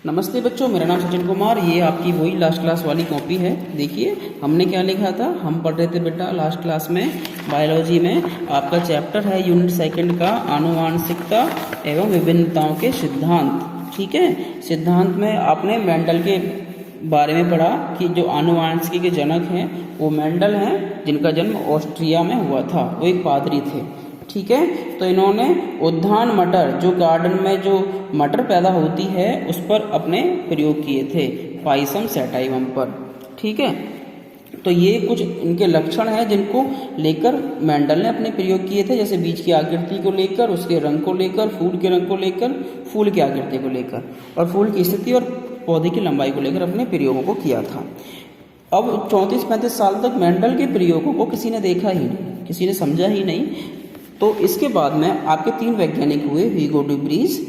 नमस्ते बच्चों, मेरा नाम सचिन कुमार। ये आपकी वही लास्ट क्लास वाली कॉपी है। देखिए हमने क्या लिखा था, हम पढ़ रहे थे बेटा लास्ट क्लास में बायोलॉजी में आपका चैप्टर है यूनिट सेकंड का आनुवांशिकता एवं विभिन्नताओं के सिद्धांत। ठीक है, सिद्धांत में आपने मेंडल के बारे में पढ़ा कि जो आनुवांशिकी के जनक हैं वो मेंडल हैं, जिनका जन्म ऑस्ट्रिया में हुआ था। वो एक पादरी थे। ठीक है, तो इन्होंने उद्यान मटर, जो गार्डन में जो मटर पैदा होती है उस पर अपने प्रयोग किए थे, पाइसम सैटाइवम पर। ठीक है, तो ये कुछ इनके लक्षण हैं जिनको लेकर मेंडल ने अपने प्रयोग किए थे, जैसे बीज की आकृति को लेकर, उसके रंग को लेकर, फूल के रंग को लेकर, फूल की आकृति को लेकर और फूल की स्थिति और पौधे की लंबाई को लेकर अपने प्रयोगों को किया था। अब 34-35 साल तक मेंडल के प्रयोगों को किसी ने देखा ही नहीं, किसी ने समझा ही नहीं। तो इसके बाद में आपके 3 वैज्ञानिक हुए, ह्यूगो ड्यूब्रीज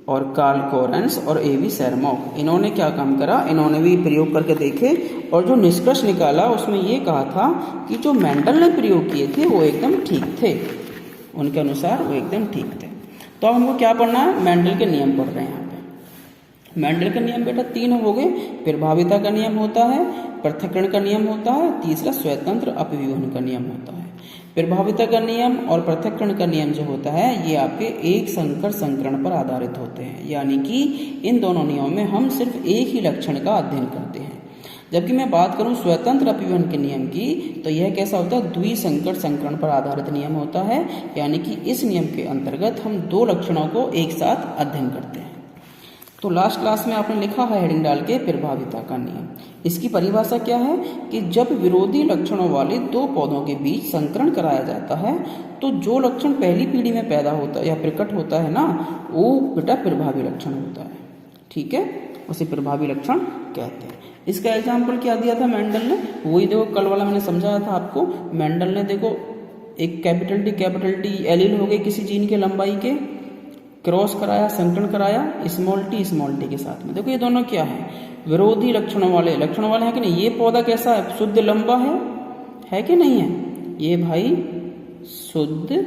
और कार्ल कोरेंस और एवी सेरमॉक। इन्होंने क्या काम करा, इन्होंने भी प्रयोग करके देखे और जो निष्कर्ष निकाला उसमें ये कहा था कि जो मेंडल ने प्रयोग किए थे वो एकदम ठीक थे, उनके अनुसार वो एकदम ठीक थे। तो अब हमको क्या पढ़ना है, मेंडल के नियम पढ़ रहे हैं यहाँ पे। मेंडल के नियम बेटा 3 हो गए। प्रभाविता का नियम होता है, पृथक्करण का नियम होता है, तीसरा स्वतंत्र अपव्यूहन का नियम होता है। प्रभाविता का नियम और पृथक्करण का नियम जो होता है ये आपके एक संकर संकरण पर आधारित होते हैं, यानी कि इन दोनों नियमों में हम सिर्फ एक ही लक्षण का अध्ययन करते हैं। जबकि मैं बात करूं स्वतंत्र अपव्यूहन के नियम की, तो यह कैसा होता है, द्विसंकर संकरण पर आधारित नियम होता है, यानी कि इस नियम के अंतर्गत हम 2 लक्षणों को एक साथ अध्ययन करते हैं। तो लास्ट क्लास में आपने लिखा है हेडिंग डाल के प्रभाविता का नियम। इसकी परिभाषा क्या है कि जब विरोधी लक्षणों वाले 2 पौधों के बीच संकरण कराया जाता है तो जो लक्षण पहली पीढ़ी में पैदा होता है या प्रकट होता है ना, वो बेटा प्रभावी लक्षण होता है। ठीक है, उसे प्रभावी लक्षण कहते हैं। इसका एग्जाम्पल क्या दिया था मेंडल ने, वही देखो कल वाला मैंने समझाया था आपको। मेंडल ने देखो एक कैपिटल टी एलील हो गए किसी जीन के लंबाई के, क्रॉस कराया, संकरण कराया स्मॉल टी के साथ में। देखो ये दोनों क्या है, विरोधी लक्षणों वाले हैं कि नहीं। ये पौधा कैसा है, शुद्ध लंबा है कि नहीं है, ये भाई शुद्ध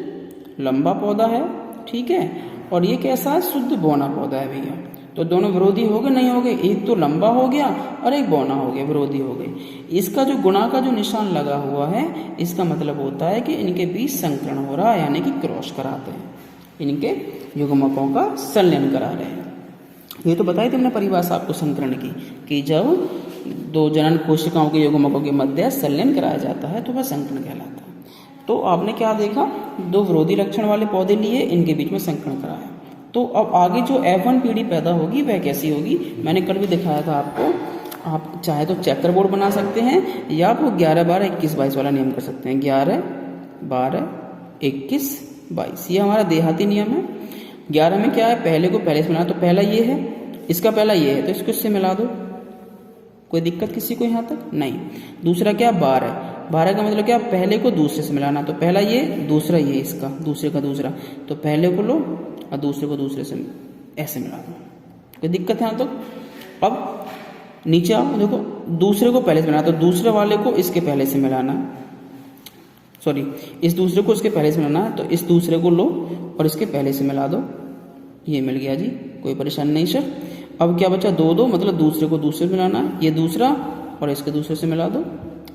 लंबा पौधा है। ठीक है, और ये कैसा है, शुद्ध बौना पौधा है भैया। तो दोनों विरोधी हो गए, नहीं हो गए, एक तो लंबा हो गया और एक बौना हो गया, विरोधी हो गए। इसका जो गुणा का जो निशान लगा हुआ है, इसका मतलब होता है कि इनके बीच संकरण हो रहा है, यानी कि क्रॉस कराते हैं, इनके युग्मकों का संलयन करा रहे हैं। ये तो बताई थी हमने परिभाषा आपको संकरण की, कि जब 2 जनन कोशिकाओं के युग्मकों के मध्य संलयन कराया जाता है तो वह संकरण कहलाता है। तो आपने क्या देखा, 2 विरोधी लक्षण वाले पौधे लिए, इनके बीच में संकरण कराया। तो अब आगे जो F1 पीढ़ी पैदा होगी वह कैसी होगी, मैंने कल भी दिखाया था आपको। आप चाहे तो चेकर बोर्ड बना सकते हैं या आप 11, 12, 21, 22 वाला नियम कर सकते हैं। 11, 12, 21, 22 ये हमारा देहाती नियम है। 11 में क्या है, पहले को पहले से मिलाना, तो पहला ये है, इसका पहला ये है, तो इसको इससे मिला दो। कोई दिक्कत किसी को यहाँ तक नहीं। दूसरा क्या, 12 का मतलब क्या, पहले को दूसरे से मिलाना, तो पहला ये, दूसरा ये, इसका दूसरे का दूसरा, तो पहले को लो और दूसरे को दूसरे से ऐसे मिला दो। कोई दिक्कत है यहाँ तक। अब नीचे आओ, देखो दूसरे को पहले से मिलाना, तो दूसरे वाले को इसके पहले से मिलाना, सॉरी इस दूसरे को इसके पहले से मिलाना, तो इस दूसरे को लो और इसके पहले से मिला दो। ये मिल गया जी, कोई परेशानी नहीं सर। अब क्या बचा, 2 मतलब दूसरे को दूसरे से मिलाना, ये दूसरा और इसके दूसरे से मिला दो।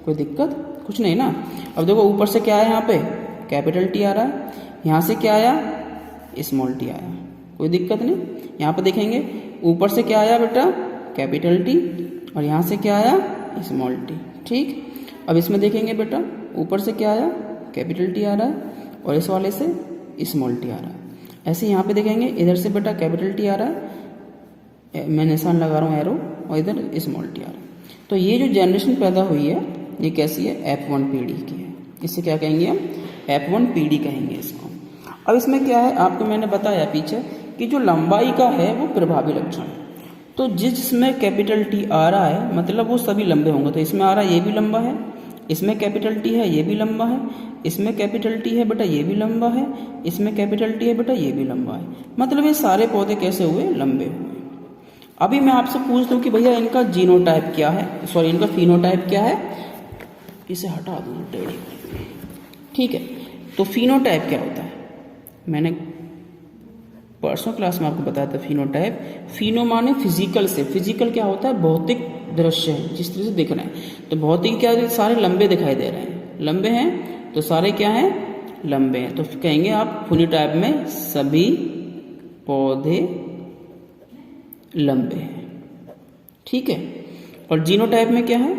कोई दिक्कत कुछ नहीं ना। अब देखो ऊपर से क्या है, यहाँ पे कैपिटल टी आ रहा है, यहाँ से क्या आया, स्मॉल टी आया, कोई दिक्कत नहीं। यहाँ पे देखेंगे ऊपर से क्या आया बेटा, कैपिटल टी, और यहाँ से क्या आया, स्मॉल टी। ठीक, अब इसमें देखेंगे बेटा ऊपर से क्या आया, कैपिटल टी आ रहा है और इस वाले से स्मॉल टी आ रहा है। ऐसे यहाँ पे देखेंगे इधर से बेटा कैपिटल टी आ रहा है, मैं निशान लगा रहा हूँ एरो, और इधर स्मॉल टी आ रहा है। तो ये जो जनरेशन पैदा हुई है ये कैसी है, F1 पीढ़ी की है। इससे क्या कहेंगे हम, F1 पीढ़ी कहेंगे इसको। अब इसमें क्या है, आपको मैंने बताया पीछे कि जो लंबाई का है वो प्रभावी लक्षण, तो जिसमें कैपिटल टी आ रहा है मतलब वो सभी लंबे होंगे। तो इसमें आ रहा है ये भी लंबा है, इसमें कैपिटल टी है ये भी लंबा है, इसमें कैपिटल टी है बेटा ये भी लंबा है, इसमें कैपिटल टी है बेटा ये भी लंबा है, मतलब ये सारे पौधे कैसे हुए, लंबे हुए। अभी मैं आपसे पूछ दूं कि भैया इनका जीनोटाइप क्या है, सॉरी इनका फिनोटाइप क्या है, इसे हटा दूं टेढ़ी। ठीक है, तो फिनोटाइप क्या होता है, मैंने परसों क्लास में आपको बताया था फिनोटाइप। फिनो माने फिजिकल से, फिजिकल क्या होता है, भौतिक दृश्य है जिस तरह से दिख रहे हैं। तो भौतिक क्या है, सारे लंबे दिखाई दे रहे हैं, लंबे हैं तो सारे क्या हैं, लंबे हैं। तो कहेंगे आप फिनोटाइप में सभी पौधे लंबे हैं, ठीक है। और जीनोटाइप में क्या है,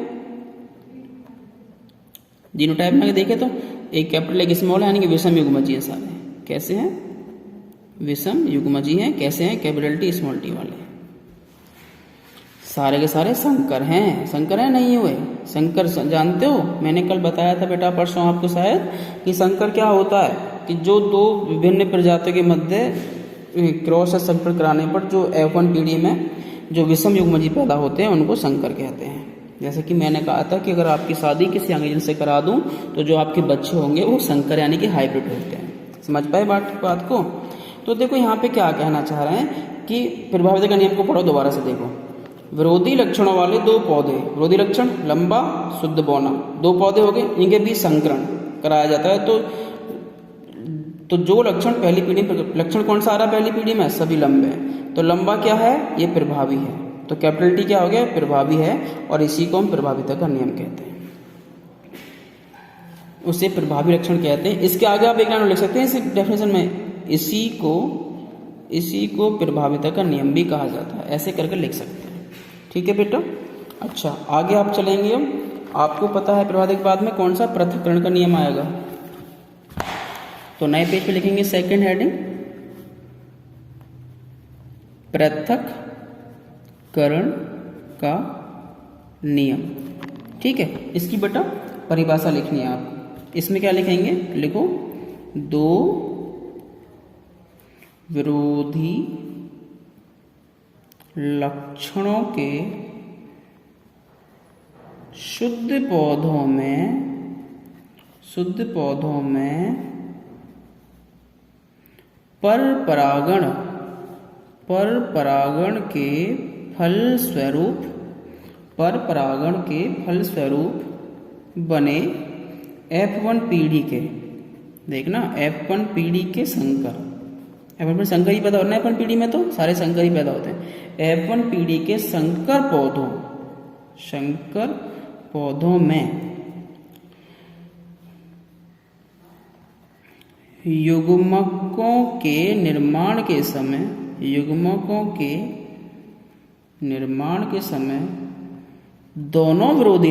जीनोटाइप में देखें तो एक कैपिटल एक स्मॉल है, यानी कि विषम युग्मजीय सारे कैसे हैं, विषम युग्मजीय हैं। कैसे हैं, कैपिटल टी स्मॉल टी वाले। सारे के सारे संकर हैं, संकर हैं नहीं हुए। संकर जानते हो, मैंने कल बताया था बेटा परसों आपको शायद, कि संकर क्या होता है कि जो दो विभिन्न प्रजातियों के मध्य क्रॉस या संकर कराने पर जो F1 पीढ़ी में जो विषम युग्मजीय पैदा होते हैं उनको संकर कहते हैं। जैसे कि मैंने कहा था कि अगर आपकी शादी किसी अंग्रेजन से करा दूं तो जो आपके बच्चे होंगे वो संकर यानी कि हाइब्रिड होते हैं। समझ पाए बात को। तो देखो यहाँ पे क्या कहना चाह रहे हैं कि प्रभावित का नियम को पढ़ो दोबारा से। देखो, विरोधी लक्षणों वाले दो पौधे, विरोधी लक्षण लंबा शुद्ध बौना, दो पौधे हो गए, इनके बीच संकरण कराया जाता है। तो जो लक्षण पहली पीढ़ी, लक्षण कौन सा आ रहा है पहली पीढ़ी में, सभी लंबे हैं। तो लंबा क्या है, ये प्रभावी है। तो कैपिटल टी क्या हो गया, प्रभावी है, और इसी को हम प्रभाविता का नियम कहते हैं, उसे प्रभावी लक्षण कहते हैं। इसके आगे आप एक लाइन लिख सकते हैं इस डेफिनेशन में, इसी को प्रभाविता का नियम भी कहा जाता है, ऐसे करके लिख सकते हैं, ठीक है बेटा। अच्छा, आगे आप चलेंगे। आपको पता है प्रभाविता के बाद में कौन सा पृथक्करण का नियम आएगा। तो नए पेज पे लिखेंगे सेकंड हेडिंग, पृथक्करण का नियम, ठीक है। इसकी बेटा परिभाषा लिखनी है आपको। इसमें क्या लिखेंगे, लिखो, दो विरोधी लक्षणों के शुद्ध पौधों में पर परागण के फलस्वरूप बने F1 पीढ़ी के, देखना F1 पीढ़ी के संकर, F1 में संकर ही पैदा होना है। F1 पीढ़ी में तो सारे संकर ही पैदा होते हैं। F1 पीढ़ी के संकर पौधों में युग्मकों के निर्माण के समय दोनों विरोधी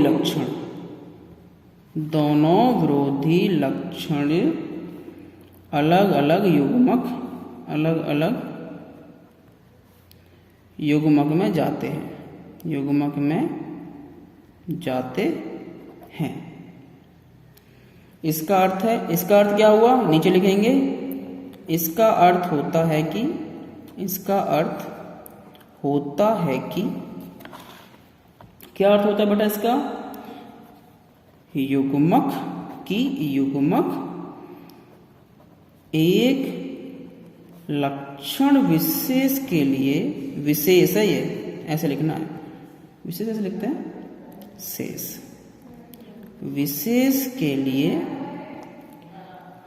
लक्षण अलग अलग युग्मक में जाते हैं। इसका अर्थ क्या हुआ, नीचे लिखेंगे। इसका अर्थ होता है कि क्या अर्थ होता है बेटा इसका, युग्मक एक लक्षण विशेष के लिए, विशेष है ये, ऐसे लिखना है, विशेष ऐसे लिखते हैं, विशेष के लिए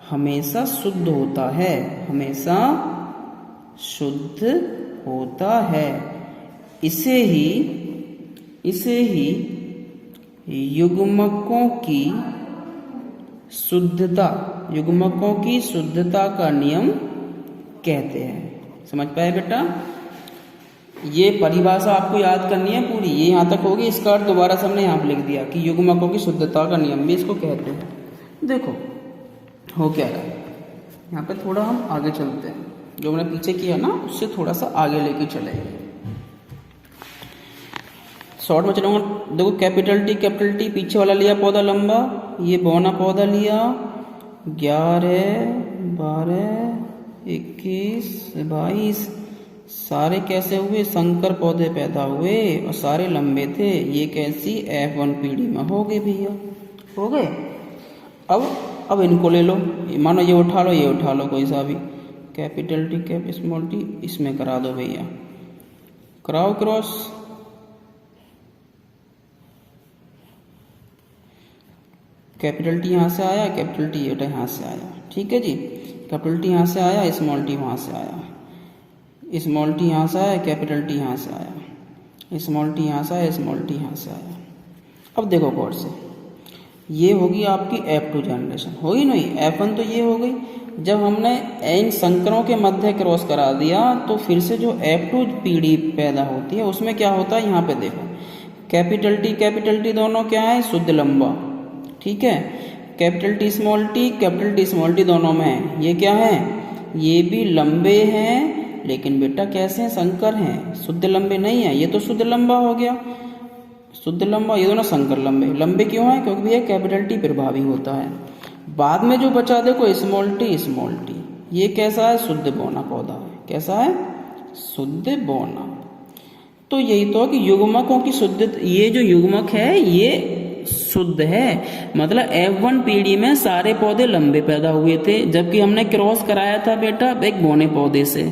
हमेशा शुद्ध होता है। इसे ही युग्मकों की शुद्धता का नियम कहते हैं। समझ पाए बेटा। ये परिभाषा आपको याद करनी है पूरी, ये यहाँ तक होगी। इसका अर्थ दोबारा से हमने यहाँ पे लिख दिया कि युग्मकों की शुद्धता का नियम भी इसको कहते हैं। देखो हो क्या रहा है, यहाँ पे थोड़ा हम आगे चलते हैं, जो हमने पीछे किया ना उससे थोड़ा सा आगे लेके चलेंगे। शॉर्ट में चलूंगा। देखो कैपिटल टी पीछे वाला लिया पौधा लंबा, ये बौना पौधा लिया, 11, 12, 21, 22 सारे कैसे हुए, संकर पौधे पैदा हुए और सारे लंबे थे। ये कैसी, F1 पीढ़ी में हो गए भैया, हो गए। अब इनको ले लो, मानो ये उठा लो कोई सा भी, capital T cap small T, इसमें करा दो भैया, कराओ क्रॉस। कैपिटल टी यहाँ से आया, कैपिटल टी यहाँ से आया, ठीक है जी। कैपिटल टी यहाँ से आया, स्मॉल टी वहाँ से आया। स्मॉल टी यहाँ से आया, कैपिटल टी यहाँ से आया, स्मॉल टी यहाँ से आया, स्मॉल टी यहाँ से आया। अब देखो गौर से, ये होगी आपकी F2 जनरेशन, होगी नहीं? F1 तो ये हो गई। जब हमने इन संकरों के मध्य क्रॉस करा दिया तो फिर से जो F2 पीढ़ी पैदा होती है उसमें क्या होता है, यहाँ पे देखो कैपिटल टी दोनों क्या है, शुद्ध लंबा, ठीक है। कैपिटल टी स्मॉल टी दोनों में है, ये क्या है, ये भी लंबे हैं, लेकिन बेटा कैसे हैं, संकर हैं, शुद्ध लंबे नहीं है। ये तो शुद्ध लंबा हो गया, शुद्ध लंबा, ये दोनों संकर लंबे। लंबे क्यों है, क्योंकि भैया कैपिटल टी प्रभावी होता है। बाद में जो बचा देखो स्मॉल टी, ये कैसा है, शुद्ध बौना पौधा है। कैसा है, शुद्ध बौना। तो यही तो कि युग्मकों की शुद्ध, ये जो युग्मक है ये शुद्ध है, मतलब F1 पीढ़ी में सारे पौधे लंबे पैदा हुए थे, जबकि हमने क्रॉस कराया था बेटा एक बौने पौधे से।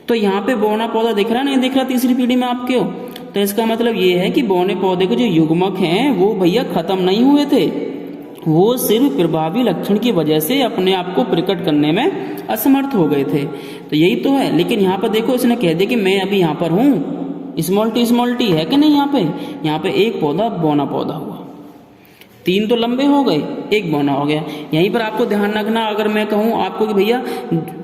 तो यहाँ पे बौना पौधा दिख रहा नहीं दिख रहा तीसरी पीढ़ी में आपके हो, तो इसका मतलब ये है कि बौने पौधे के जो युग्मक हैं वो भैया खत्म नहीं हुए थे, वो सिर्फ प्रभावी लक्षण की वजह से अपने आप को प्रकट करने में असमर्थ हो गए थे। तो यही तो है। लेकिन यहाँ पर देखो इसने कह दिया कि मैं अभी यहाँ पर हूँ, स्मॉल टी है कि नहीं, यहाँ पे एक पौधा बौना पौधा हुआ, 3 तो लंबे हो गए, 1 बौना हो गया। यहीं पर आपको ध्यान रखना, अगर मैं कहूँ आपको कि भैया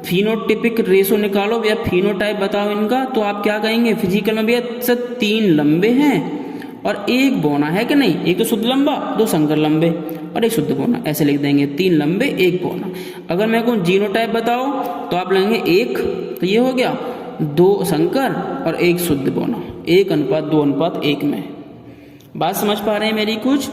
फिनोटिपिक रेशो निकालो या फिनोटाइप बताओ इनका, तो आप क्या कहेंगे फिजिकल में, भैया सर 3 लंबे हैं और 1 बौना है कि नहीं, एक तो शुद्ध लंबा, 2 संकर लंबे और 1 शुद्ध बौना, ऐसे लिख देंगे 3 लंबे 1 बौना। अगर मैं कहूँ जीनोटाइप बताओ तो आप लेंगे 1, तो ये हो गया 2 संकर और 1 शुद्ध बौना, 1:2:1 में। बात समझ पा रहे हैं मेरी कुछ?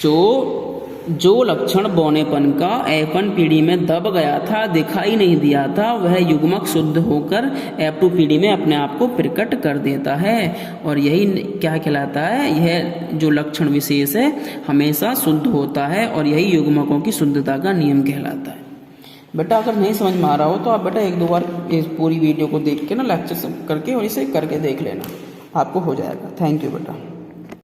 जो लक्षण बौनेपन का F1 पीढ़ी में दब गया था, दिखाई नहीं दिया था, वह युग्मक शुद्ध होकर F2 पीढ़ी में अपने आप को प्रकट कर देता है। और यही क्या कहलाता है, यह जो लक्षण विशेष है हमेशा शुद्ध होता है और यही युग्मकों की शुद्धता का नियम कहलाता है। बेटा अगर नहीं समझ में आ रहा हो तो आप बेटा 1-2 बार इस पूरी वीडियो को देख के ना लेक्चर करके और इसे करके देख लेना, आपको हो जाएगा। थैंक यू बेटा।